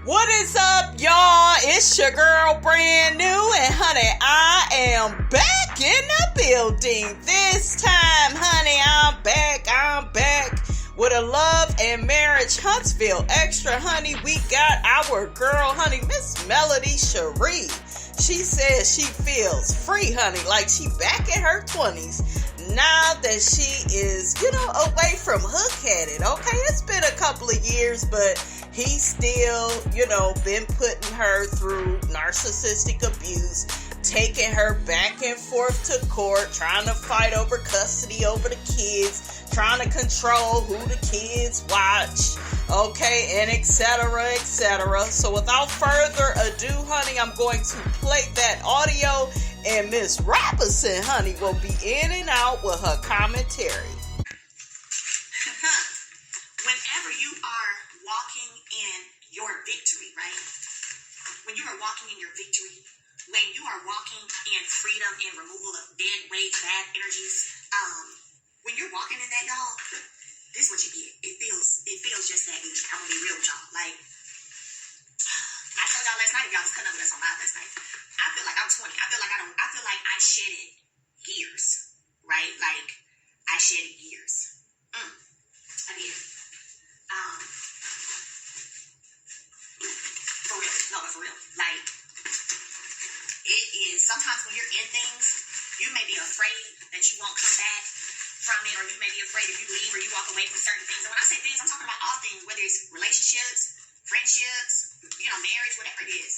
What is up, y'all? It's your girl, brand new, and honey, I am back in the building. This time, honey, I'm back with a love and marriage Huntsville extra, honey. We got our girl, honey, Miss Melody Cherie. She says she feels free, honey, like she back in her 20s. Now that she is, away from hook-headed, okay? It's been a couple of years, but he's still, been putting her through narcissistic abuse, taking her back and forth to court, trying to fight over custody over the kids, trying to control who the kids watch, okay, and etc., etc. So without further ado, honey, I'm going to play that audio, and Miss Robinson, honey, will be in and out with her commentary. Whenever you are walking in your victory, right? When you are walking in your victory, when you are walking in freedom and removal of dead weight, bad energies, when you're walking in that, y'all, this is what you get. It feels just that easy. I'm gonna be real with y'all. Like, I told y'all last night, if y'all was cutting up with us on live last night, I feel like I'm 20. I feel like I shedded years, right? Like, I shedded years. I did. For real. No, but for real. Like, it is, sometimes when you're in things, you may be afraid that you won't come back from it, or you may be afraid if you leave or you walk away from certain things. And when I say things, I'm talking about all things, whether it's relationships, friendships, marriage, whatever it is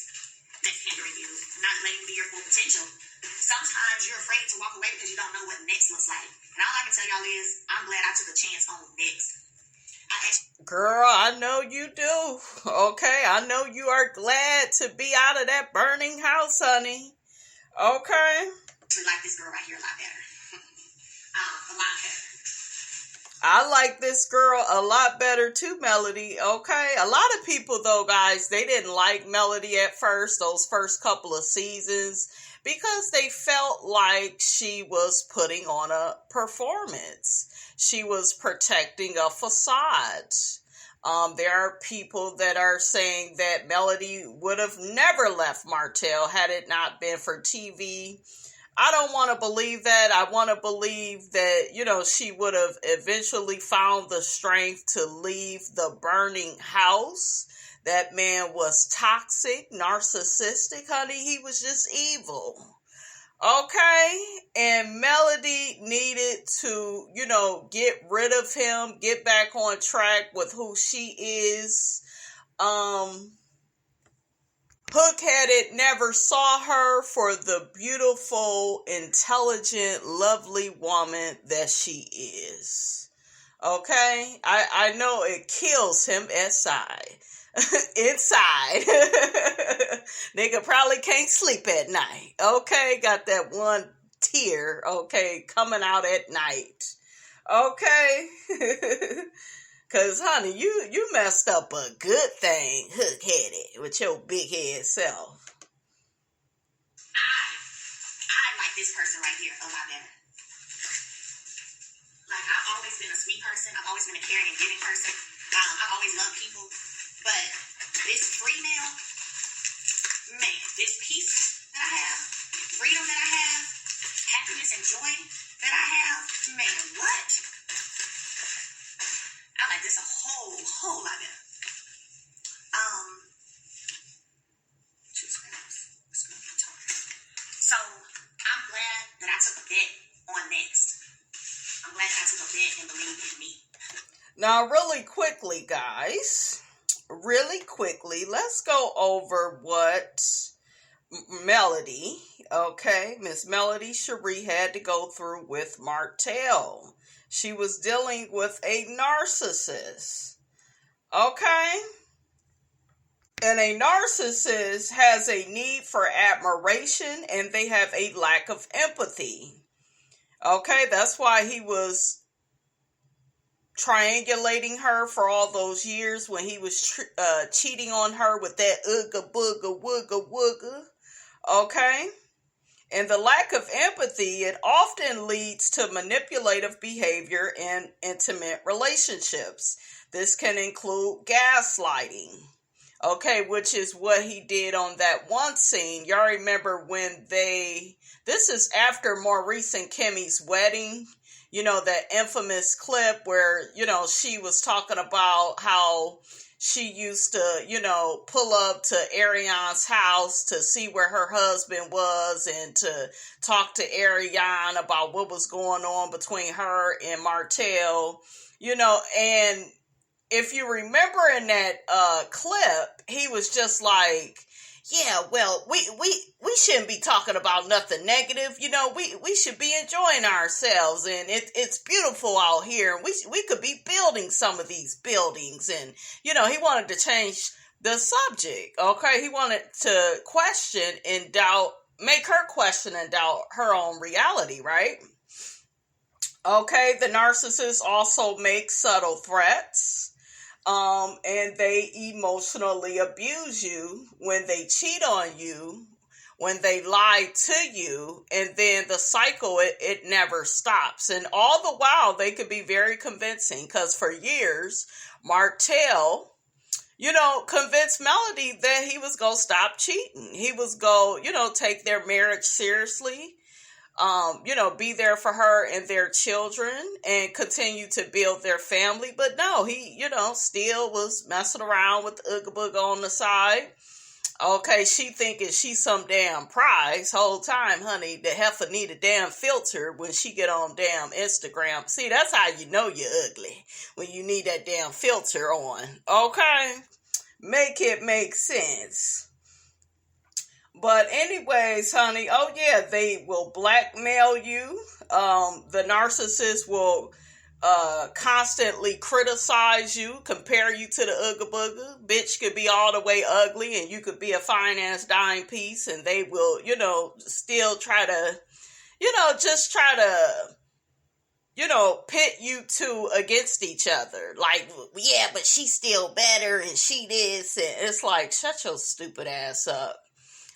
that's hindering you, not letting you be your full potential. Sometimes you're afraid to walk away because you don't know what next looks like. And all I can tell y'all is, I'm glad I took a chance on next. Girl, I know you do. Okay, I know you are glad to be out of that burning house, honey. Okay. I like this girl right here a lot better. A lot better. I like this girl a lot better too, Melody. Okay. A lot of people, though, guys, they didn't like Melody at first, those first couple of seasons, because they felt like she was putting on a performance. She was protecting a facade. There are people that are saying that Melody would have never left Martell had it not been for TV. I don't want to believe that. I want to believe that, she would have eventually found the strength to leave the burning house. That man was toxic, narcissistic, honey. He was just evil. Okay? And Melody needed to, get rid of him, get back on track with who she is. Hook-headed never saw her for the beautiful, intelligent, lovely woman that she is. Okay? I know it kills him inside. Nigga probably can't sleep at night. Okay? Got that one tear, okay, coming out at night. Okay? Cause honey, you messed up a good thing, hook-headed, with your big head self. I like this person right here a lot better. Like, I've always been a sweet person. I've always been a caring and giving person. I've always loved people. But this female, man, this peace that I have, freedom that I have, happiness and joy that I have, man, what? I like this a whole lot better. So, I'm glad that I took a bet on next. I'm glad that I took a bet and believed in me. Now, really quickly, guys, let's go over what Melody, okay, Miss Melody Cherie had to go through with Martell. She was dealing with a narcissist, okay? And a narcissist has a need for admiration, and they have a lack of empathy, okay? That's why he was triangulating her for all those years when he was cheating on her with that ooga booga wooga wooga, okay? And the lack of empathy, it often leads to manipulative behavior in intimate relationships. This can include gaslighting, Okay, which is what he did on that one scene. Y'all remember when this is after Maurice and Kimmy's wedding, that infamous clip where, she was talking about how she used to, pull up to Ariane's house to see where her husband was and to talk to Ariane about what was going on between her and Martell, and if you remember in that clip, he was just like, yeah, well, we shouldn't be talking about nothing negative. We should be enjoying ourselves, and it's beautiful out here. And we could be building some of these buildings, and he wanted to change the subject. Okay, he wanted to question and doubt, make her question and doubt her own reality, right? Okay, the narcissist also makes subtle threats. And they emotionally abuse you when they cheat on you, when they lie to you, and then the cycle, it never stops. And all the while, they could be very convincing, because for years, Martell, convinced Melody that he was going to stop cheating. He was going to, take their marriage seriously. Be there for her and their children and continue to build their family. But no, he, still was messing around with the Ooga Booga on the side. Okay, she thinking she's some damn prize. Whole time, honey, the heifer need a damn filter when she get on damn Instagram. See, that's how you know you're ugly, when you need that damn filter on. Okay? Make it make sense. But anyways, honey, oh yeah, they will blackmail you. The narcissist will constantly criticize you, compare you to the Ooga Booga. Bitch could be all the way ugly and you could be a fine ass dime piece, and they will, still try to, just try to, pit you two against each other. Like, yeah, but she's still better and she this. And it's like, shut your stupid ass up.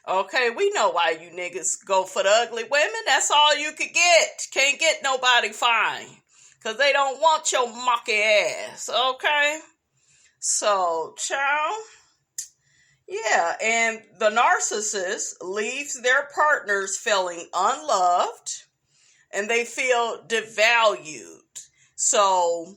Okay, we know why you niggas go for the ugly women. That's all you could get. Can't get nobody fine, because they don't want your monkey ass. Okay? So, child. Yeah, and the narcissist leaves their partners feeling unloved, and they feel devalued. So,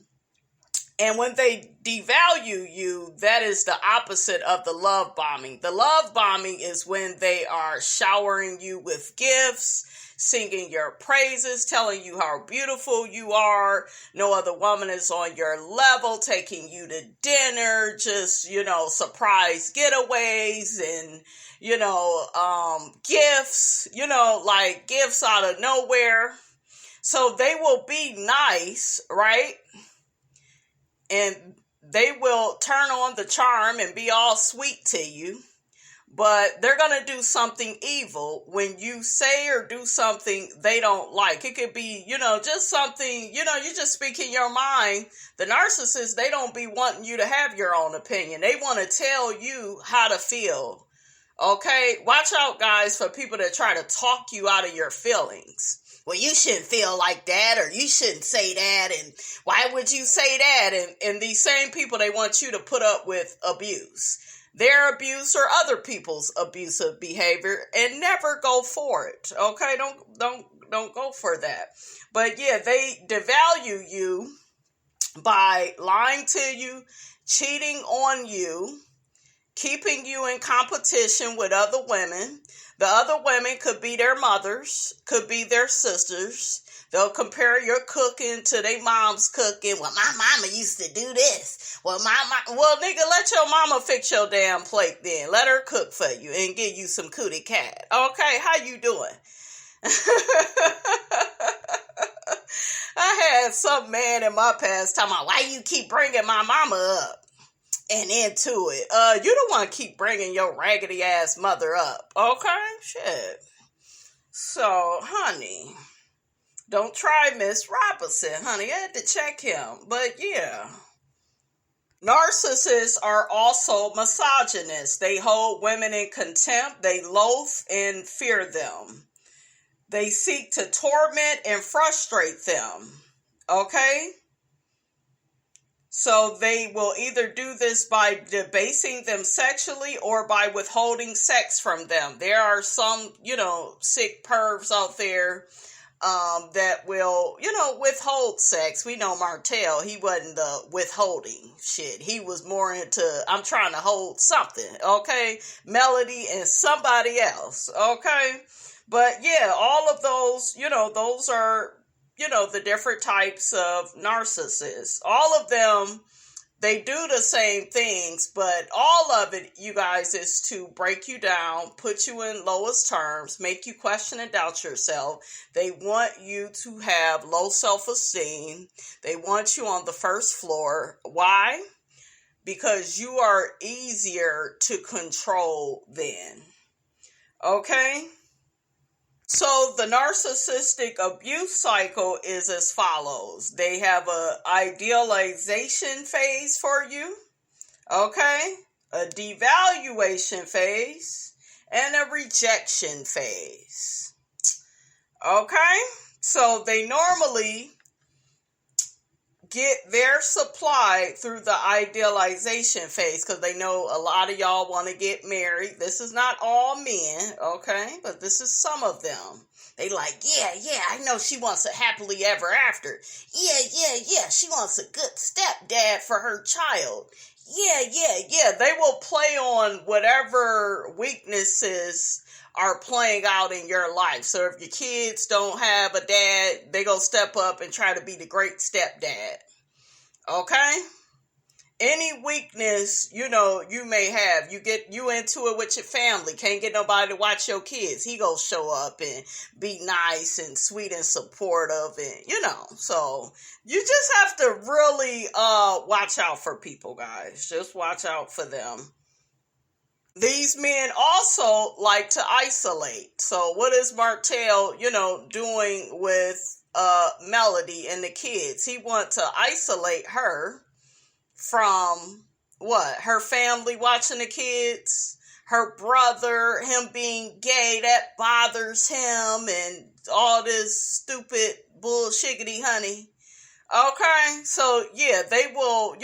and when they devalue you, that is the opposite of the love bombing. The love bombing is when they are showering you with gifts, singing your praises, telling you how beautiful you are. No other woman is on your level, taking you to dinner, just, surprise getaways and, gifts, like gifts out of nowhere. So they will be nice, right? And they will turn on the charm and be all sweet to you. But they're going to do something evil when you say or do something they don't like. It could be, just something, you just speaking your mind. The narcissist, they don't be wanting you to have your own opinion. They want to tell you how to feel. Okay? Watch out, guys, for people that try to talk you out of your feelings. Well, you shouldn't feel like that, or you shouldn't say that, and why would you say that? And these same people, they want you to put up with abuse. Their abuse or other people's abusive behavior, and never go for it. Okay? Don't go for that. But yeah, they devalue you by lying to you, cheating on you, keeping you in competition with other women. The other women could be their mothers, could be their sisters. They'll compare your cooking to their mom's cooking. Well, my mama used to do this. Well, nigga, let your mama fix your damn plate then. Let her cook for you and give you some cootie cat. Okay, how you doing? I had some man in my past talking about, why you keep bringing my mama up and into it? You don't want to keep bringing your raggedy ass mother up. Okay? Shit. So, honey, don't try Miss Robinson, honey. I had to check him. But yeah. Narcissists are also misogynists. They hold women in contempt. They loathe and fear them. They seek to torment and frustrate them. Okay? So they will either do this by debasing them sexually or by withholding sex from them. There are some, sick pervs out there that will, withhold sex. We know Martell, he wasn't the withholding shit. He was more into, I'm trying to hold something, okay? Melody and somebody else, okay? But yeah, all of those, those are, the different types of narcissists. All of them, they do the same things, but all of it, you guys, is to break you down, put you in lowest terms, make you question and doubt yourself. They want you to have low self-esteem. They want you on the first floor. Why? Because you are easier to control then. Okay? So the narcissistic abuse cycle is as follows. They have a idealization phase for you, okay, a devaluation phase, and a rejection phase, okay? So they normally get their supply through the idealization phase because they know a lot of y'all want to get married. This is not all men, okay? But this is some of them. They like, yeah, I know she wants a happily ever after. Yeah, she wants a good stepdad for her child. Yeah. They will play on whatever weaknesses are playing out in your life. So if your kids don't have a dad, they gonna step up and try to be the great stepdad. Okay? Any weakness, you may have. You into it with your family. Can't get nobody to watch your kids. He gonna show up and be nice and sweet and supportive and, So you just have to really watch out for people, guys. Just watch out for them. These men also like to isolate. So what is Martell, doing with Melody and the kids? He wants to isolate her from what? Her family watching the kids, her brother, him being gay, that bothers him, and all this stupid bullshiggity honey. Okay? So yeah, they will,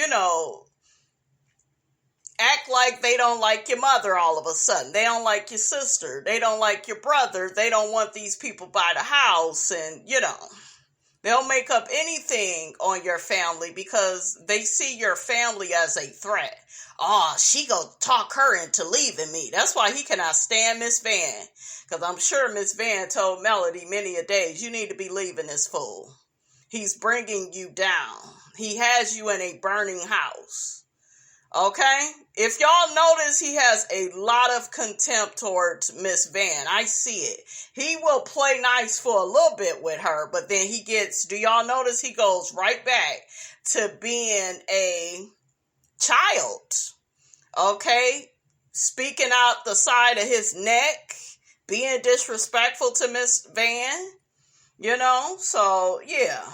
act like they don't like your mother all of a sudden. They don't like your sister. They don't like your brother. They don't want these people by the house. And, they'll make up anything on your family because they see your family as a threat. Oh, she gonna talk her into leaving me. That's why he cannot stand Miss Van. Because I'm sure Miss Van told Melody many a days, you need to be leaving this fool. He's bringing you down. He has you in a burning house. Okay? If y'all notice, he has a lot of contempt towards Miss Van. I see it. He will play nice for a little bit with her, but then do y'all notice he goes right back to being a child? Okay? Speaking out the side of his neck, being disrespectful to Miss Van, So, yeah.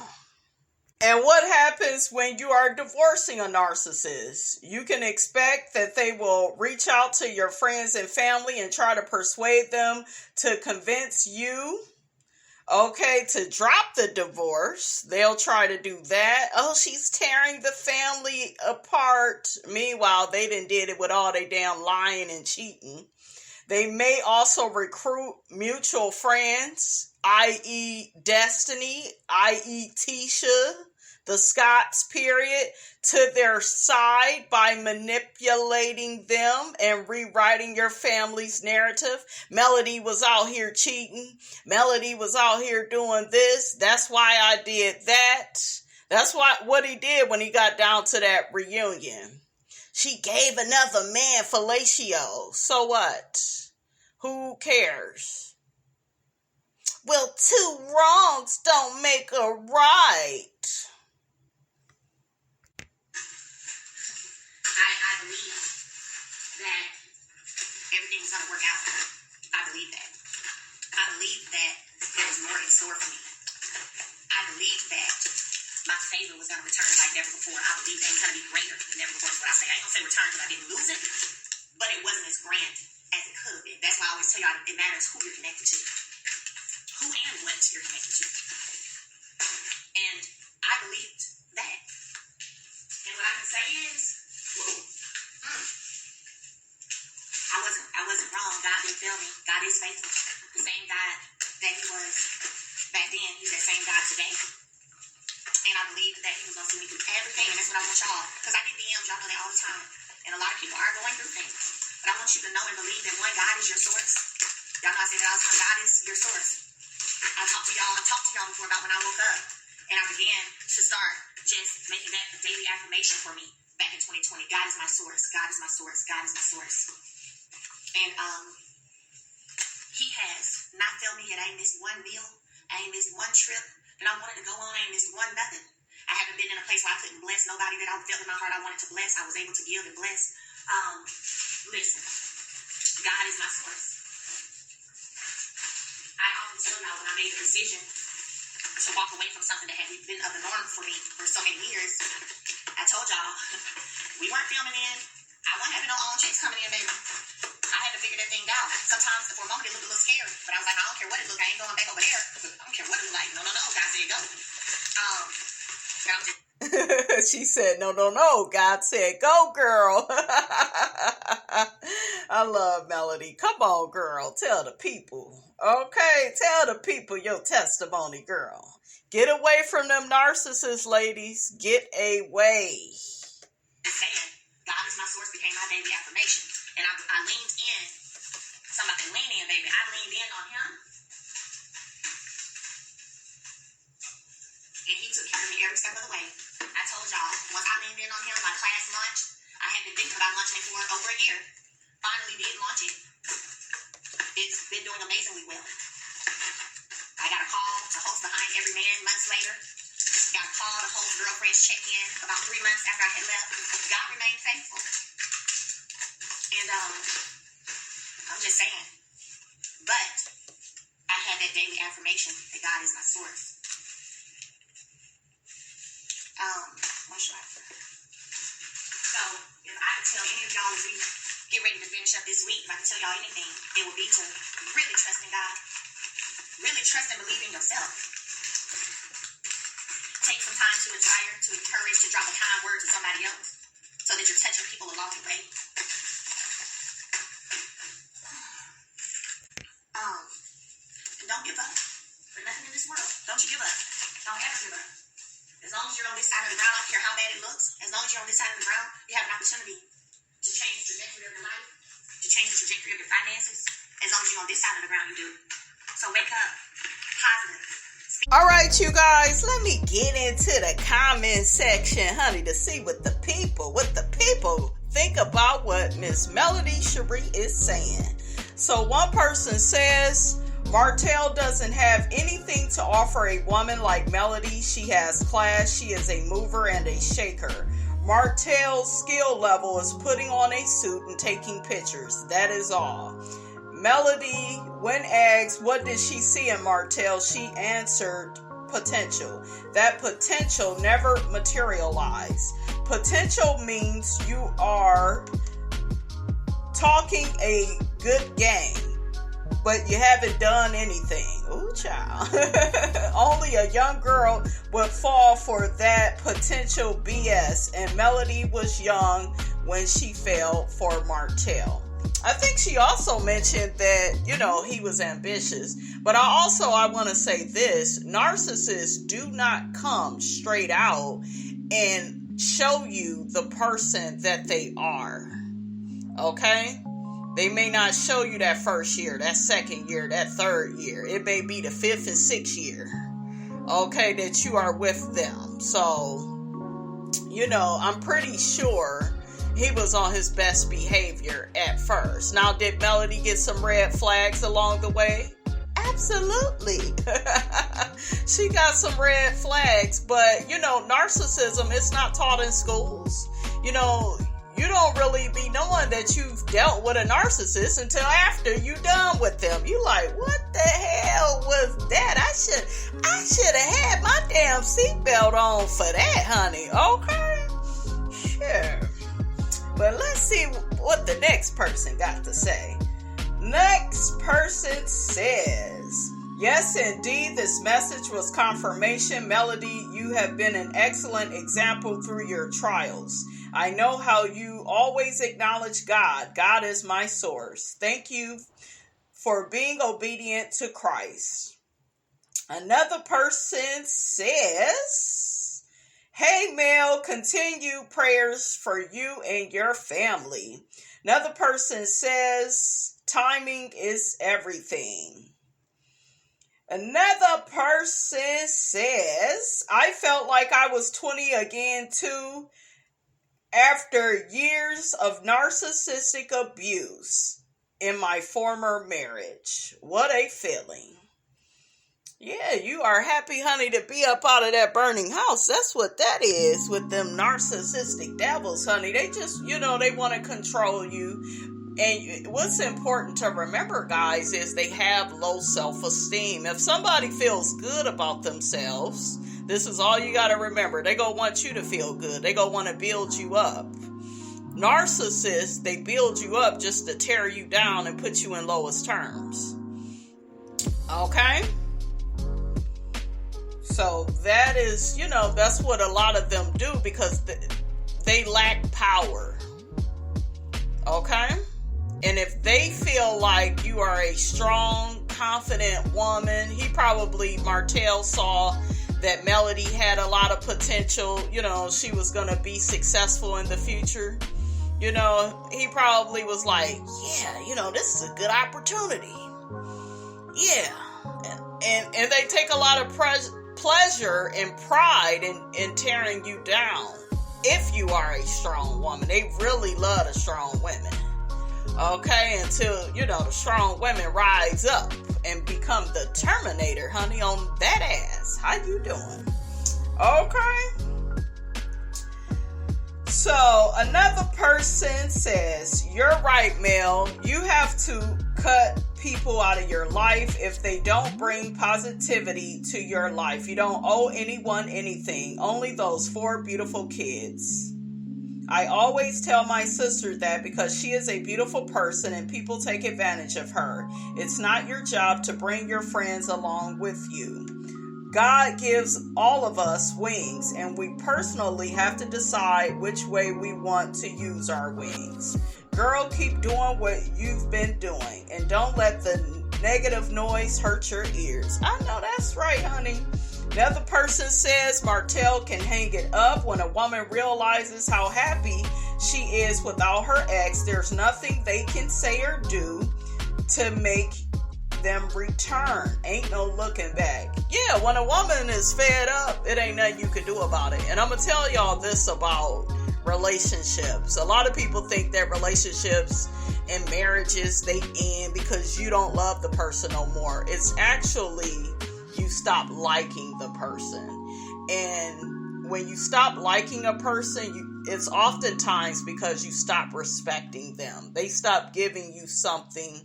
And what happens when you are divorcing a narcissist? You can expect that they will reach out to your friends and family and try to persuade them to convince you, to drop the divorce. They'll try to do that. Oh, she's tearing the family apart. Meanwhile, they done did it with all they damn lying and cheating. They may also recruit mutual friends, i.e. Destiny, i.e. Tisha, the Scots period, to their side by manipulating them and rewriting your family's narrative. Melody was out here cheating. Melody was out here doing this. That's why I did that. That's what he did when he got down to that reunion. She gave another man fellatio. So what? Who cares? Well, two wrongs don't make a right. I believe that everything was going to work out. I believe that. I believe that there was more in store for me. I believe that my favor was going to return like never before. I believe that it's going to be greater than never before. Is what I say. I ain't going to say return because I didn't lose it, but it wasn't as grand as it could have been. That's why I always tell y'all it matters who you're connected to. Who and what you're connected to. And I believed that. And what I because back then, he's that same God today. And I believe that he was going to see me through everything. And that's what I want y'all. Because I get DMs, y'all know that all the time. And a lot of people are going through things. But I want you to know and believe that one, God is your source. Y'all know I say that all the time. God is your source. I talked to y'all before about when I woke up. And I began to start just making that a daily affirmation for me back in 2020. God is my source. God is my source. God is my source. And he has not failed me yet. I ain't missed one meal. I ain't missed one trip that I wanted to go on. I ain't missed one nothing. I haven't been in a place where I couldn't bless nobody that I felt in my heart I wanted to bless. I was able to give and bless. Listen, God is my source. I often tell y'all when I made the decision to walk away from something that had been of the norm for me for so many years, I told y'all, we weren't filming in. I wasn't having no own checks coming in, baby. I had to figure that thing out. Sometimes for a moment it looked a little scary, but I was like, I don't care what it looked. I ain't going back over there. I don't care what it looked like. No. God said go. But I'm just. She said, no. God said, go, girl. I love Melody. Come on, girl. Tell the people. Okay, tell the people your testimony, girl. Get away from them narcissists, ladies. Get away. Saying, God is my source became my daily affirmation. And I leaned in. Somebody lean in, baby. I leaned in on him. And he took care of me every step of the way. I told y'all, once I leaned in on him, my class launch, I had been thinking about launching it for over a year. Finally did launch it. It's been doing amazingly well. I got a call to host Behind Every Man months later. Got a call to host Girlfriends Check-In about 3 months after I had left. God remained faithful. And I'm just saying. But I had that daily affirmation that God is my source. What should I say? So, if I could tell any of y'all as we get ready to finish up this week, if I could tell y'all anything, it would be to really trust in God. Really trust and believe in yourself. Take some time to inspire, to encourage, to drop a kind word to somebody else so that you're touching people along the way. And don't give up for nothing in this world. Don't you give up. Don't ever give up. As long as you're on this side of the ground, I don't care how bad it looks. As long as you're on this side of the ground, you have an opportunity to change the trajectory of your life, to change the trajectory of your finances. As long as you're on this side of the ground, you do. So wake up. Positive. All right, you guys, let me get into the comment section, honey, to see what the people think about what Miss Melody Cherie is saying. So one person says, Martell doesn't have anything to offer a woman like Melody. She has class. She is a mover and a shaker. Martell's skill level is putting on a suit and taking pictures. That is all. Melody, when asked what did she see in Martell, she answered potential. That potential never materialized. Potential means you are talking a good game, but you haven't done anything. Ooh, child. Only a young girl would fall for that potential BS, and Melody was young when she fell for Martell. I think she also mentioned that, he was ambitious. But I want to say this. Narcissists do not come straight out and show you the person that they are. Okay? They may not show you that first year, that second year, that third year. It may be the 5th and 6th year, okay, that you are with them. So, I'm pretty sure he was on his best behavior at first. Now, did Melody get some red flags along the way? Absolutely. She got some red flags, but, narcissism is not taught in schools. You don't really be knowing that you've dealt with a narcissist until after you're done with them. You like, what the hell was that? I should have had my damn seatbelt on for that, honey. Okay? Sure. But let's see what the next person got to say. Next person says, yes, indeed, this message was confirmation. Melody, you have been an excellent example through your trials. I know how you always acknowledge God. God is my source. Thank you for being obedient to Christ. Another person says, hey, Mel, continue prayers for you and your family. Another person says, timing is everything. Another person says, I felt like I was 20 again too after years of narcissistic abuse in my former marriage. What a feeling. Yeah, you are happy, honey, to be up out of that burning house. That's what that is with them narcissistic devils, honey. They just, they want to control you. And what's important to remember, guys, is they have low self-esteem. If somebody feels good about themselves, this is all you got to remember. They gonna want you to feel good. They gonna want to build you up. Narcissists, they build you up just to tear you down and put you in lowest terms. Okay? So that is, that's what a lot of them do because they lack power. Okay? And if they feel like you are a strong, confident woman, Martell saw that Melody had a lot of potential, she was going to be successful in the future. He probably was like, yeah, this is a good opportunity. Yeah. And they take a lot of pleasure and pride in tearing you down. If you are a strong woman, they really love the strong women. Okay, until, the strong women rise up and become the Terminator, honey, on that ass. How you doing? Okay. So, another person says, you're right, Mel. You have to cut people out of your life if they don't bring positivity to your life. You don't owe anyone anything, only those 4 beautiful kids. I always tell my sister that because she is a beautiful person and people take advantage of her. It's not your job to bring your friends along with you. God gives all of us wings, and we personally have to decide which way we want to use our wings. Girl, keep doing what you've been doing, and don't let the negative noise hurt your ears. I know that's right, honey. The other person says Martell can hang it up when a woman realizes how happy she is without her ex. There's nothing they can say or do to make them return. Ain't no looking back. Yeah, when a woman is fed up, it ain't nothing you can do about it. And I'm going to tell y'all this about relationships. A lot of people think that relationships and marriages, they end because you don't love the person no more. It's actually you stop liking the person. And when you stop liking a person, it's oftentimes because you stop respecting them. They stop giving you something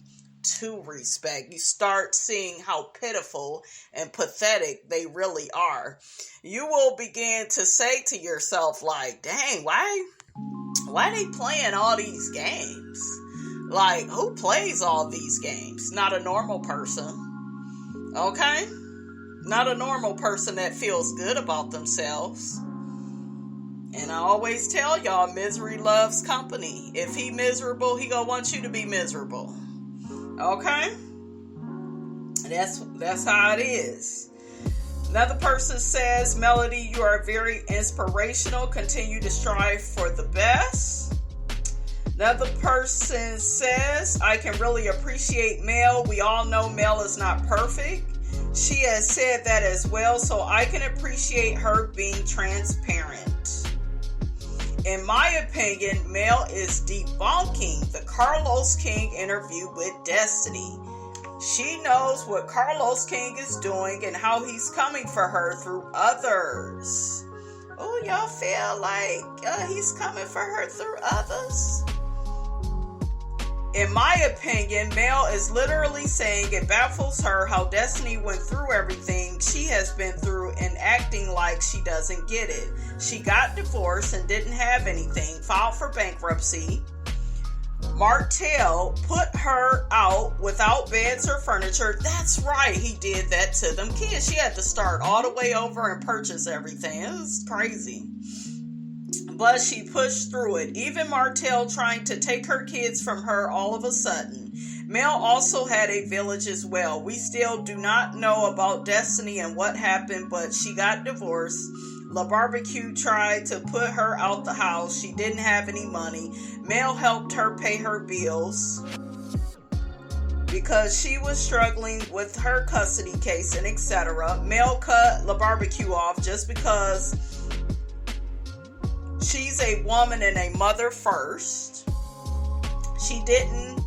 to respect. You start seeing how pitiful and pathetic they really are. You will begin to say to yourself, like, dang, why they playing all these games? Like, who plays all these games? Not a normal person. Okay? Not a normal person that feels good about themselves. And I always tell y'all, misery loves company. If he miserable, he gonna want you to be miserable. Okay? That's how it is. Another person says, Melody, you are very inspirational. Continue to strive for the best. Another person says, I can really appreciate Mel. We all know Mel is not perfect. She has said that as well, so I can appreciate her being transparent. In my opinion, Mel is debunking the Carlos King interview with Destiny. She knows what Carlos King is doing and how he's coming for her through others. Oh, y'all feel like he's coming for her through others? In my opinion, Mel is literally saying it baffles her how Destiny went through everything she has been through and acting like she doesn't get it. She got divorced and didn't have anything, filed for bankruptcy. Martell put her out without beds or furniture. That's right, he did that to them kids. She had to start all the way over and purchase everything. It was crazy. But she pushed through it. Even Martell trying to take her kids from her all of a sudden. Mel also had a village as well. We still do not know about Destiny and what happened, but she got divorced. La Barbecue tried to put her out the house. She didn't have any money. Mel helped her pay her bills because she was struggling with her custody case and etc. Mel cut La Barbecue off just because she's a woman and a mother first. She didn't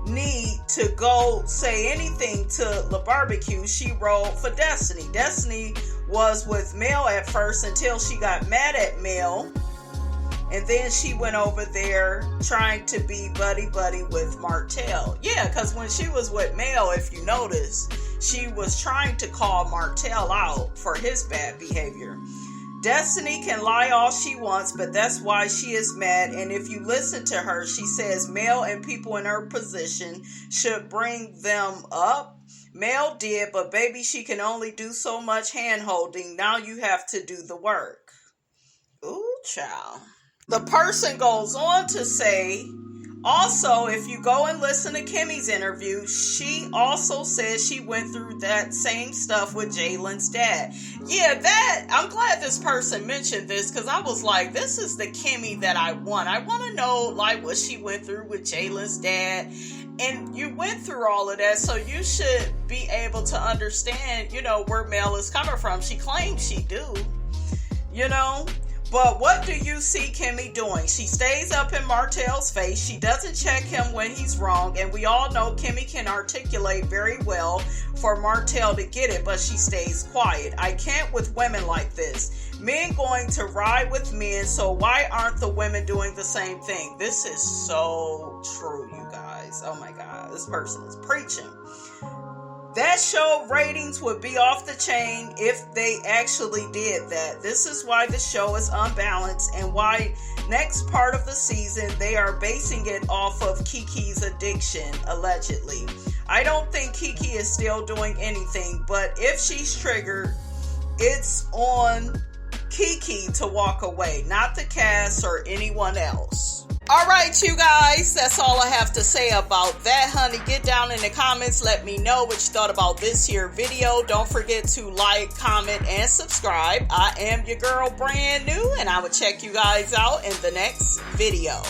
need to go say anything to La Barbecue. She rolled for Destiny. Destiny was with Mel at first until she got mad at Mel, and then she went over there trying to be buddy with Martell. Yeah, because when she was with Mel, if you notice, she was trying to call Martell out for his bad behavior. Destiny can lie all she wants, but that's why she is mad. And if you listen to her, she says Mel and people in her position should bring them up. Mel did, but baby, she can only do so much hand holding. Now you have to do the work. Ooh, child. The person goes on to say, also, if you go and listen to Kimmy's interview, she also says she went through that same stuff with Jalen's dad. Yeah, I'm glad this person mentioned this, because I was like, this is the Kimmy that I want. I want to know, like, what she went through with Jalen's dad. And you went through all of that, so you should be able to understand, where Mel is coming from. She claims she do, But what do you see Kimmy doing? She stays up in Martell's face. She doesn't check him when he's wrong. And we all know Kimmy can articulate very well for Martell to get it, but she stays quiet. I can't with women like this. Men going to ride with men, so why aren't the women doing the same thing? This is so true, you guys. Oh my God, this person is preaching. That show ratings would be off the chain if they actually did that. This is why the show is unbalanced and why next part of the season they are basing it off of Kiki's addiction, allegedly. I don't think Kiki is still doing anything, but if she's triggered, it's on Kiki to walk away, not the cast or anyone else. All right, you guys, that's all I have to say about that, honey. Get down in the comments. Let me know what you thought about this here video. Don't forget to like, comment, and subscribe. I am your girl, brand new, and I will check you guys out in the next video.